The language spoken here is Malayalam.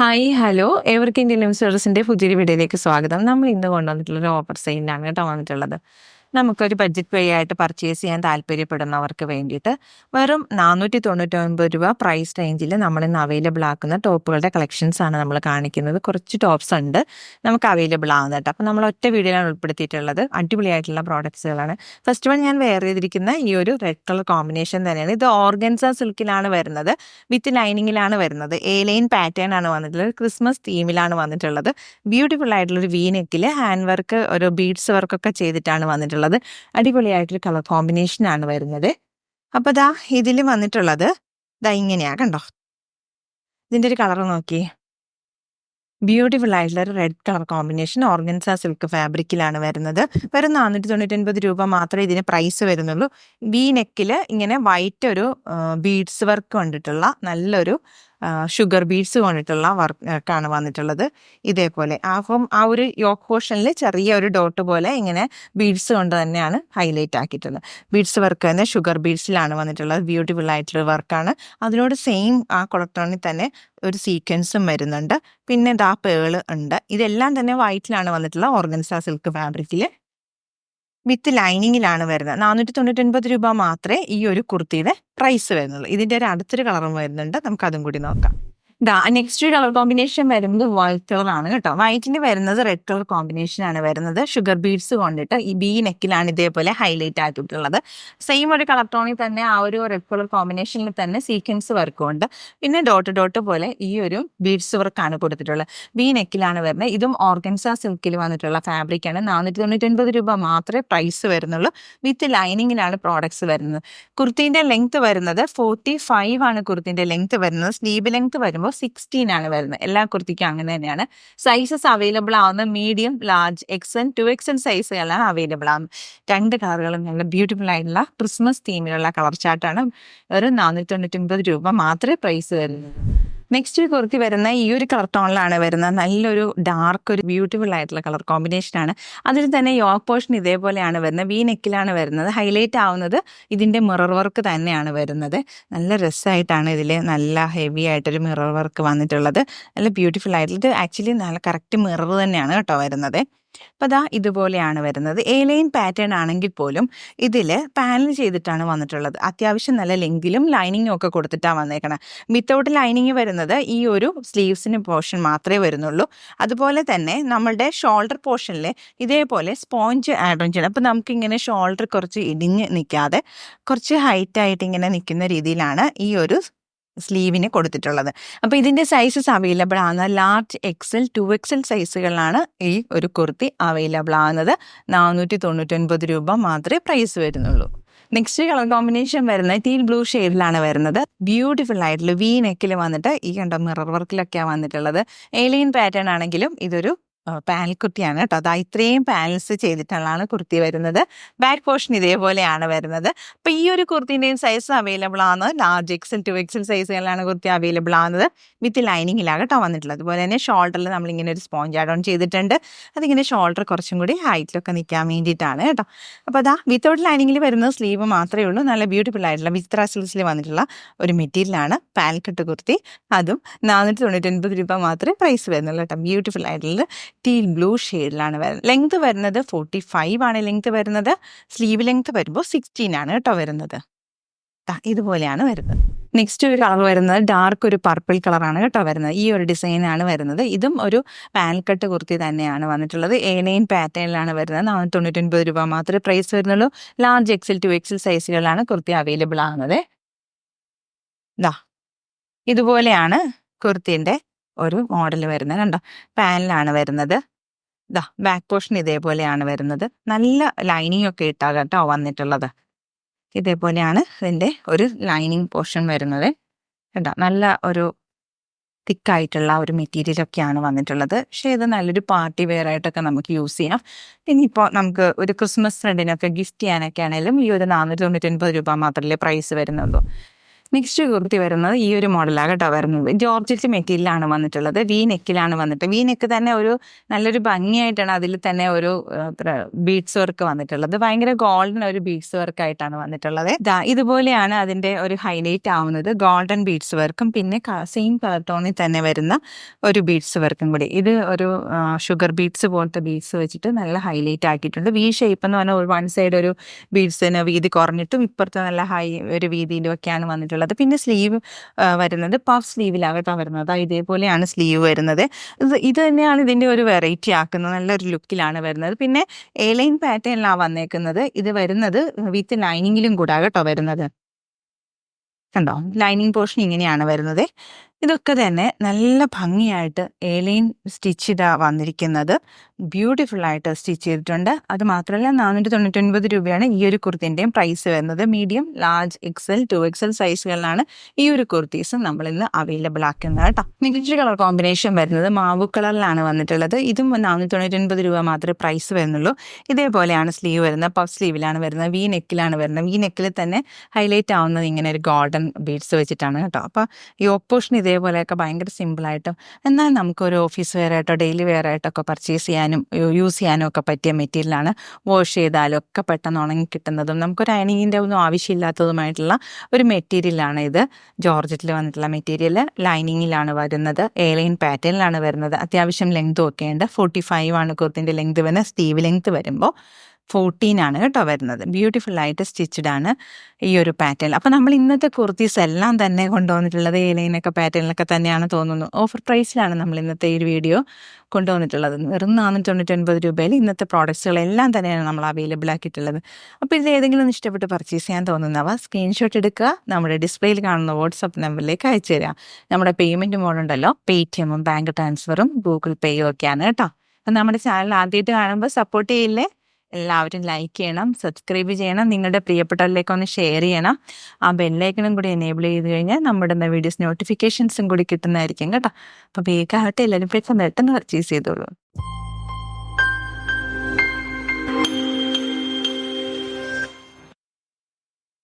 ഹായ് ഹലോ ഏവർക്കും ഇന്ത്യൻ ന്യൂസ് പുതിയൊരു വീഡിയോയിലേക്ക് സ്വാഗതം. നമ്മൾ ഇന്ന് കൊണ്ടുവന്നിട്ടുള്ളൊരു ഓഫർ സെയിലാണ് കേട്ടോ വന്നിട്ടുള്ളത്. നമുക്കൊരു ബഡ്ജറ്റ് വഴി ആയിട്ട് പർച്ചേസ് ചെയ്യാൻ താല്പര്യപ്പെടുന്നവർക്ക് വേണ്ടിയിട്ട് വെറും 499 രൂപ പ്രൈസ് റേഞ്ചിൽ നമ്മളിന്ന് അവൈലബിൾ ആക്കുന്ന ടോപ്പുകളുടെ കളക്ഷൻസ് ആണ് നമ്മൾ കാണിക്കുന്നത്. കുറച്ച് ടോപ്സ് ഉണ്ട് നമുക്ക് അവൈലബിൾ ആകുന്നത് കേട്ടോ. അപ്പോൾ നമ്മൾ ഒറ്റ വീഡിയോയിലാണ് ഉൾപ്പെടുത്തിയിട്ടുള്ളത്. അടിപൊളിയായിട്ടുള്ള പ്രോഡക്ട്സുകളാണ്. ഫസ്റ്റ് വൺ ഞാൻ വെയർ ചെയ്തിരിക്കുന്ന ഈ ഒരു റെഡ് കളർ കോമ്പിനേഷൻ തന്നെയാണ്. ഇത് ഓർഗൻസ സിൽക്കിലാണ് വരുന്നത്, വിത്ത് ലൈനിങ്ങിലാണ് വരുന്നത്. എ ലൈൻ പാറ്റേൺ ആണ് വന്നിട്ടുള്ളത്. ക്രിസ്മസ് തീമിലാണ് വന്നിട്ടുള്ളത്. ബ്യൂട്ടിഫുൾ ആയിട്ടുള്ളൊരു വി നെക്കിൽ ഹാൻഡ് വർക്ക്, ഒരു ബീഡ്സ് വർക്കൊക്കെ ചെയ്തിട്ടാണ് വന്നിട്ടുള്ളത്. അടിപൊളിയായിട്ടൊരു കളർ കോമ്പിനേഷൻ ആണ് വരുന്നത്. അപ്പോൾ ദാ ഇതിൽ വന്നിട്ടുള്ളത് ദാ ഇങ്ങനെയാ കണ്ടോ. ഇതിൻ്റെ ഒരു കളർ നോക്കി, ബ്യൂട്ടിഫുൾ ആയിട്ടുള്ള ഒരു red colour combination organza silk ഫാബ്രിക്കിലാണ് വരുന്നത്. വെറും 499 രൂപ മാത്രമേ ഇതിന് പ്രൈസ് വരുന്നുള്ളൂ. വി നെക്കിൽ ഇങ്ങനെ വൈറ്റ് ഒരു ബീഡ്സ് വർക്ക് കൊണ്ടിട്ടുള്ള നല്ലൊരു ഷുഗർ ബീഡ്സ് കൊണ്ടിട്ടുള്ള വർക്കാണ് വന്നിട്ടുള്ളത്. ഇതേപോലെ ആ ഒരു യോക്ക് പോർഷനിൽ ചെറിയ ഒരു ഡോട്ട് പോലെ ഇങ്ങനെ ബീഡ്സ് കൊണ്ട് തന്നെയാണ് ഹൈലൈറ്റ് ആക്കിയിട്ടുള്ളത്. ബീഡ്സ് വർക്ക് തന്നെ ഷുഗർ ബീഡ്സിലാണ് വന്നിട്ടുള്ളത്. ബ്യൂട്ടിഫുൾ ആയിട്ടുള്ള വർക്കാണ്. അതിനോട് സെയിം ആ കൊളക്ടോണിൽ തന്നെ ഒരു സീക്വൻസും വരുന്നുണ്ട്. പിന്നെ ദാ പേള് ഉണ്ട്. ഇതെല്ലാം തന്നെ വൈറ്റിലാണ് വന്നിട്ടുള്ള ഓർഗൻസ സിൽക്ക് ഫാബ്രിക്കിൽ വിത്ത് ലൈനിങ്ങിലാണ് വരുന്നത്. 499 രൂപ മാത്രമേ ഈ ഒരു കുർത്തിയുടെ പ്രൈസ് വരുന്നുള്ളൂ. ഇതിൻ്റെ ഒരു അടുത്തൊരു കളറും വരുന്നുണ്ട്, നമുക്ക് അതും കൂടി നോക്കാം. നെക്സ്റ്റ് കളർ കോമ്പിനേഷൻ വരുന്നത് വൈറ്റ് കളറാണ് കേട്ടോ. വൈറ്റിന് വരുന്നത് റെഡ് കളർ കോമ്പിനേഷൻ ആണ് വരുന്നത്. ഷുഗർ ബീഡ്സ് കൊണ്ടിട്ട് ഈ ബി നെക്കിലാണ് ഇതേപോലെ ഹൈലൈറ്റ് ആക്കിയിട്ടുള്ളത്. സെയിം ഒരു കളർ ടോണിൽ തന്നെ ആ ഒരു റെഡ് കളർ കോമ്പിനേഷനിൽ തന്നെ സീക്വൻസ് വർക്കും ഉണ്ട്. പിന്നെ ഡോട്ട് ഡോട്ട് പോലെ ഈ ഒരു ബീഡ്സ് വർക്കാണ് കൊടുത്തിട്ടുള്ളത്. ബി നെക്കിലാണ് വരുന്നത്. ഇതും ഓർഗൻസ സിൽക്കിൽ വന്നിട്ടുള്ള ഫാബ്രിക്കാണ്. 499 രൂപ മാത്രമേ പ്രൈസ് വരുന്നുള്ളൂ. വിത്ത് ലൈനിങ്ങിലാണ് പ്രോഡക്ട്സ് വരുന്നത്. കുർത്തീൻ്റെ ലെങ്ത് വരുന്നത് 45 ആണ്. കുർത്തീൻ്റെ ലെങ്ത് വരുന്നത്. സ്ലീവ് ലെങ്ത് വരുമ്പോൾ 16 ആണ് വരുന്നത്. എല്ലാ കുർത്തിക്കും അങ്ങനെ തന്നെയാണ്. സൈസസ് അവൈലബിൾ ആവുന്ന മീഡിയം, ലാർജ്, XL, 2XL സൈസുകളാണ് അവൈലബിൾ ആവുന്നത്. രണ്ട് കളറുകളും നല്ല ബ്യൂട്ടിഫുൾ ആയിട്ടുള്ള ക്രിസ്മസ് തീമിലുള്ള കളർ ചാർട്ടാണ്. ഒരു 499 രൂപ മാത്രമേ പ്രൈസ് വരുന്നത്. നെക്സ്റ്റ് കുർത്തി വരുന്ന ഈ ഒരു കളർ ടോണിലാണ് വരുന്നത്. നല്ലൊരു ഡാർക്ക്, ഒരു ബ്യൂട്ടിഫുൾ ആയിട്ടുള്ള കളർ കോമ്പിനേഷനാണ്. അതിൽ തന്നെ യോക്ക് പോർഷൻ ഇതേപോലെയാണ് വരുന്നത്. വി നെക്കിലാണ് വരുന്നത്. ഹൈലൈറ്റ് ആവുന്നത് ഇതിൻ്റെ മിറർ വർക്ക് തന്നെയാണ് വരുന്നത്. നല്ല രസമായിട്ടാണ് ഇതിൽ നല്ല ഹെവി ആയിട്ടൊരു മിറർ വർക്ക് വന്നിട്ടുള്ളത്. നല്ല ബ്യൂട്ടിഫുൾ ആയിട്ടുള്ള, ഇത് ആക്ച്വലി നല്ല കറക്റ്റ് മിറർ തന്നെയാണ് കേട്ടോ വരുന്നത്. അപ്പോൾ ദാ ഇതുപോലെയാണ് വരുന്നത്. എ ലൈൻ പാറ്റേൺ ആണെങ്കിൽ പോലും ഇതിൽ പാനൽ ചെയ്തിട്ടാണ് വന്നിട്ടുള്ളത്. അത്യാവശ്യം നല്ല ലെങ്കിലും ലൈനിങ്ങും ഒക്കെ കൊടുത്തിട്ടാണ് വന്നേക്കണം. വിത്തൗട്ട് ലൈനിങ് വരുന്നത് ഈ ഒരു സ്ലീവ്സിന് പോർഷൻ മാത്രമേ വരുന്നുള്ളൂ. അതുപോലെ തന്നെ നമ്മളുടെ ഷോൾഡർ പോർഷനിൽ ഇതേപോലെ സ്പോഞ്ച് ആഡ് ഓൺ ചെയ്യണം. അപ്പോൾ നമുക്കിങ്ങനെ ഷോൾഡർ കുറച്ച് ഇടിഞ്ഞ് നിൽക്കാതെ കുറച്ച് ഹൈറ്റായിട്ട് ഇങ്ങനെ നിൽക്കുന്ന രീതിയിലാണ് ഈ ഒരു സ്ലീവിന് കൊടുത്തിട്ടുള്ളത്. അപ്പോൾ ഇതിൻ്റെ സൈസസ് അവൈലബിൾ ആകുന്ന ലാർജ്, XL, 2XL സൈസുകളിലാണ് ഈ ഒരു കുർത്തി അവൈലബിൾ ആകുന്നത്. 499 രൂപ മാത്രമേ പ്രൈസ് വരുന്നുള്ളൂ. നെക്സ്റ്റ് കളർ കോമ്പിനേഷൻ വരുന്നത് ടീൽ ബ്ലൂ ഷെയ്ഡിലാണ് വരുന്നത്. ബ്യൂട്ടിഫുൾ ആയിട്ടുള്ള വി നെക്കിൽ വന്നിട്ട് ഈ കണ്ട മിറർ വർക്കിലൊക്കെയാണ് വന്നിട്ടുള്ളത്. ഏലിയൻ പാറ്റേൺ ആണെങ്കിലും ഇതൊരു പാനൽ കുർത്തിയാണ് കേട്ടോ. അതാ ഇത്രയും പാനൽസ് ചെയ്തിട്ടുള്ളതാണ് കുർത്തി വരുന്നത്. ബാക്ക് പോർഷൻ ഇതേപോലെയാണ് വരുന്നത്. അപ്പോൾ ഈ ഒരു കുർത്തിൻ്റെയും സൈസ് അവൈലബിൾ ആണ്. ലാർജ്, XL, 2XL സൈസുകളിലാണ് കുർത്തി അവൈലബിൾ ആകുന്നത്. വിത്ത് ലൈനിങ്ങിലാണ് കേട്ടോ വന്നിട്ടുള്ളത്. അതുപോലെ തന്നെ ഷോൾഡറിൽ നമ്മളിങ്ങനെ ഒരു സ്പോഞ്ച് ആഡ് ഓൺ ചെയ്തിട്ടുണ്ട്. അതിങ്ങനെ ഷോൾഡർ കുറച്ചും കൂടി ഹൈറ്റിലൊക്കെ നിൽക്കാൻ വേണ്ടിയിട്ടാണ് കേട്ടോ. അപ്പോൾ അതാ വിത്തൗട്ട് ലൈനിങ്ങിൽ വരുന്ന സ്ലീവ് മാത്രമേ ഉള്ളൂ. നല്ല ബ്യൂട്ടിഫുൾ ആയിട്ടുള്ള വിത്ര സിൽക്സിൽ വന്നിട്ടുള്ള ഒരു മെറ്റീരിയലാണ് പാനൽ കട്ട് കുർത്തി. അതും 499 രൂപ മാത്രമേ പ്രൈസ് വരുന്നുള്ളൂ കേട്ടോ. ബ്യൂട്ടിഫുൾ ആയിട്ടുള്ള ടീൽ ബ്ലൂ ഷെയ്ഡിലാണ് വരുന്നത്. ലെങ്ത് വരുന്നത് 45 ആണ് ലെങ്ത് വരുന്നത്. സ്ലീവ് ലെങ്ത് വരുമ്പോൾ 16 ആണ് കേട്ടോ വരുന്നത്. ഇതുപോലെയാണ് വരുന്നത്. നെക്സ്റ്റ് ഒരു കളർ വരുന്നത് ഡാർക്ക് ഒരു പർപ്പിൾ കളറാണ് കേട്ടോ വരുന്നത്. ഈ ഒരു ഡിസൈനാണ് വരുന്നത്. ഇതും ഒരു പാനൽ കട്ട് കുർത്തി തന്നെയാണ് വന്നിട്ടുള്ളത്. എ ലൈൻ പാറ്റേണിലാണ് വരുന്നത്. 499 രൂപ മാത്രമേ പ്രൈസ് വരുന്നുള്ളൂ. ലാർജ്, XL, 2XL സൈസുകളിലാണ് കുർത്തി അവൈലബിൾ ആകുന്നത്. ഇതുപോലെയാണ് കുർത്തിൻ്റെ ഒരു മോഡൽ വരുന്നത്. കണ്ടോ, പാനലാണ് വരുന്നത്. ബാക്ക് പോർഷൻ ഇതേപോലെയാണ് വരുന്നത്. നല്ല ലൈനിങ് ഒക്കെ ഇട്ടാണ് കേട്ടോ വന്നിട്ടുള്ളത്. ഇതേപോലെയാണ് ഇതിൻ്റെ ഒരു ലൈനിങ് പോർഷൻ വരുന്നത്. കേട്ടോ, നല്ല ഒരു തിക്കായിട്ടുള്ള ഒരു മെറ്റീരിയലൊക്കെയാണ് വന്നിട്ടുള്ളത്. പക്ഷേ ഇത് നല്ലൊരു പാർട്ടി വെയർ ആയിട്ടൊക്കെ നമുക്ക് യൂസ് ചെയ്യാം. ഇനിയിപ്പോൾ നമുക്ക് ഒരു ക്രിസ്മസ് ഫ്രണ്ടിനൊക്കെ ഗിഫ്റ്റ് ചെയ്യാനൊക്കെ ആണെങ്കിലും ഈ ഒരു 499 രൂപ മാത്രമേ പ്രൈസ് വരുന്നുള്ളൂ. നെക്സ്റ്റ് കുർത്തി വരുന്നത് ഈ ഒരു മോഡലാണ് കേട്ടോ വരുന്നത്. ജോർജറ്റ് മെറ്റീരിയലാണ് വന്നിട്ടുള്ളത്. വി നെക്കിലാണ് വന്നിട്ട്, വി നെക്ക് തന്നെ ഒരു നല്ലൊരു ഭംഗിയായിട്ടാണ് അതിൽ തന്നെ ഒരു ബീഡ്സ് വർക്ക് വന്നിട്ടുള്ളത്. ഭയങ്കര ഗോൾഡൻ ഒരു ബീഡ്സ് വർക്ക് ആയിട്ടാണ് വന്നിട്ടുള്ളത്. ഇതുപോലെയാണ് അതിന്റെ ഒരു ഹൈലൈറ്റ് ആവുന്നത്. ഗോൾഡൻ ബീഡ്സ് വർക്കും പിന്നെ സെയിം കളർ ടോണിൽ തന്നെ വരുന്ന ഒരു ബീഡ്സ് വർക്കും കൂടി. ഇത് ഒരു ഷുഗർ ബീഡ്സ് പോലത്തെ ബീഡ്സ് വെച്ചിട്ട് നല്ല ഹൈലൈറ്റ് ആക്കിയിട്ടുണ്ട്. വി ഷേപ്പ് എന്ന് പറഞ്ഞാൽ വൺ സൈഡ് ഒരു ബീഡ്സിന് വീതി കുറഞ്ഞിട്ടും ഇപ്പുറത്ത് നല്ല ഹൈ ഒരു വീതിയിലും ഒക്കെയാണ് വന്നിട്ടുള്ളത്. പിന്നെ സ്ലീവ് വരുന്നത് പഫ് സ്ലീവിലാകട്ടെ വരുന്നത്. ഇതേപോലെയാണ് സ്ലീവ് വരുന്നത്. ഇത് തന്നെയാണ് ഇതിന്റെ ഒരു വെറൈറ്റി ആക്കുന്നത്. നല്ലൊരു ലുക്കിലാണ് വരുന്നത്. പിന്നെ എ ലൈൻ പാറ്റേണിലാണ് വന്നേക്കുന്നത്. ഇത് വരുന്നത് വിത്ത് ലൈനിങ്ങിലും കൂടെ കേട്ടോ വരുന്നത്. കണ്ടോ, ലൈനിങ് പോർഷൻ ഇങ്ങനെയാണ് വരുന്നത്. ഇതൊക്കെ തന്നെ നല്ല ഭംഗിയായിട്ട് എലൈൻ സ്റ്റിച്ച് വന്നിരിക്കുന്നത്. ബ്യൂട്ടിഫുൾ ആയിട്ട് സ്റ്റിച്ച് ചെയ്തിട്ടുണ്ട്. അത് മാത്രമല്ല 499 രൂപയാണ് ഈ ഒരു കുർത്തിൻ്റെയും പ്രൈസ് വരുന്നത്. മീഡിയം, ലാർജ്, എക്സൽ, 2XL സൈസുകളിലാണ് ഈ ഒരു കുർത്തീസ് നമ്മൾ ഇന്ന് അവൈലബിൾ ആക്കുന്നത് കേട്ടോ. നെക്സ്റ്റ് കളർ കോമ്പിനേഷൻ വരുന്നത് മാവു കളറിലാണ് വന്നിട്ടുള്ളത്. ഇതും 499 രൂപ മാത്രമേ പ്രൈസ് വരുന്നുള്ളൂ. ഇതേപോലെയാണ് സ്ലീവ് വരുന്നത്. പഫ് സ്ലീവിലാണ് വരുന്നത്. വി നെക്കിലാണ് വരുന്നത്. വി നെക്കിൽ തന്നെ ഹൈലൈറ്റ് ആവുന്നത് ഇങ്ങനെ ഒരു ഗോൾഡൻ ബീഡ്സ് വെച്ചിട്ടാണ് കേട്ടോ. അപ്പോൾ ഈ ഓപ്പോഷൻ ഇതേപോലെയൊക്കെ ഭയങ്കര സിമ്പിളായിട്ടും എന്നാൽ നമുക്കൊരു ഓഫീസ് വെയർ ആയിട്ടോ ഡെയിലി വെയർ ആയിട്ടൊക്കെ പർച്ചേസ് ചെയ്യാനും യൂസ് ചെയ്യാനും ഒക്കെ പറ്റിയ മെറ്റീരിയലാണ്. വാഷ് ചെയ്താലും ഒക്കെ പെട്ടെന്ന് ഉണങ്ങി കിട്ടുന്നതും നമുക്കൊരു അയണിങ്ങിൻ്റെ ഒന്നും ആവശ്യമില്ലാത്തതുമായിട്ടുള്ള ഒരു മെറ്റീരിയലാണ് ഇത്. ജോർജറ്റിൽ വന്നിട്ടുള്ള മെറ്റീരിയൽ ലൈനിങ്ങിലാണ് വരുന്നത്. എലൈൻ പാറ്റേണിലാണ് വരുന്നത്. അത്യാവശ്യം ലെങ്തും ഒക്കെ ഉണ്ട്. 45 ആണ് കുർത്തിൻ്റെ ലെങ്ത് വരുന്നത്. സ്റ്റീവ് ലെങ്ത് വരുമ്പോൾ 14 ആണ് കേട്ടോ വരുന്നത്. ബ്യൂട്ടിഫുൾ ആയിട്ട് സ്റ്റിച്ച്ഡ് ആണ് ഈ ഒരു പാറ്റേൺ. അപ്പോൾ നമ്മൾ ഇന്നത്തെ കുർത്തീസ് എല്ലാം തന്നെ കൊണ്ടുവന്നിട്ടുള്ളത് എലൈനൊക്കെ പാറ്റേണിലൊക്കെ തന്നെയാണ് തോന്നുന്നു. ഓഫർ പ്രൈസിലാണ് നമ്മൾ ഇന്നത്തെ ഈ വീഡിയോ കൊണ്ടുവന്നിട്ടുള്ളത്. വെറും 499 രൂപയിൽ ഇന്നത്തെ പ്രോഡക്ട്സുകളെല്ലാം തന്നെയാണ് നമ്മൾ അവൈലബിൾ ആക്കിയിട്ടുള്ളത്. അപ്പോൾ ഇത് ഏതെങ്കിലും ഒന്ന് ഇഷ്ടപ്പെട്ട് പർച്ചേസ് ചെയ്യാൻ തോന്നുന്നവ സ്ക്രീൻഷോട്ട് എടുക്കുക, നമ്മുടെ ഡിസ്പ്ലേയിൽ കാണുന്ന വാട്സപ്പ് നമ്പറിലേക്ക് അയച്ചു തരിക. നമ്മുടെ പേയ്മെൻറ്റ് മോഡുണ്ടല്ലോ, പേടിഎമ്മും ബാങ്ക് ട്രാൻസ്ഫറും ഗൂഗിൾ പേയും ഒക്കെയാണ് കേട്ടോ. അപ്പം നമ്മുടെ ചാനൽ ആദ്യമായിട്ട് കാണുമ്പോൾ സപ്പോർട്ട് ചെയ്യില്ലേ? എല്ലാവരും ലൈക്ക് ചെയ്യണം, സബ്സ്ക്രൈബ് ചെയ്യണം, നിങ്ങളുടെ പ്രിയപ്പെട്ടവരിലേക്ക് ഒന്ന് ഷെയർ ചെയ്യണം. ആ ബെല്ലൈക്കണും കൂടി എനേബിൾ ചെയ്ത് കഴിഞ്ഞാൽ നമ്മുടെ വീഡിയോസ് നോട്ടിഫിക്കേഷൻസും കൂടി കിട്ടുന്നതായിരിക്കും കേട്ടോ. അപ്പോൾ വേഗമാകട്ടെ, എല്ലാവരും പെട്ടെന്ന് പർച്ചേസ് ചെയ്തോളൂ.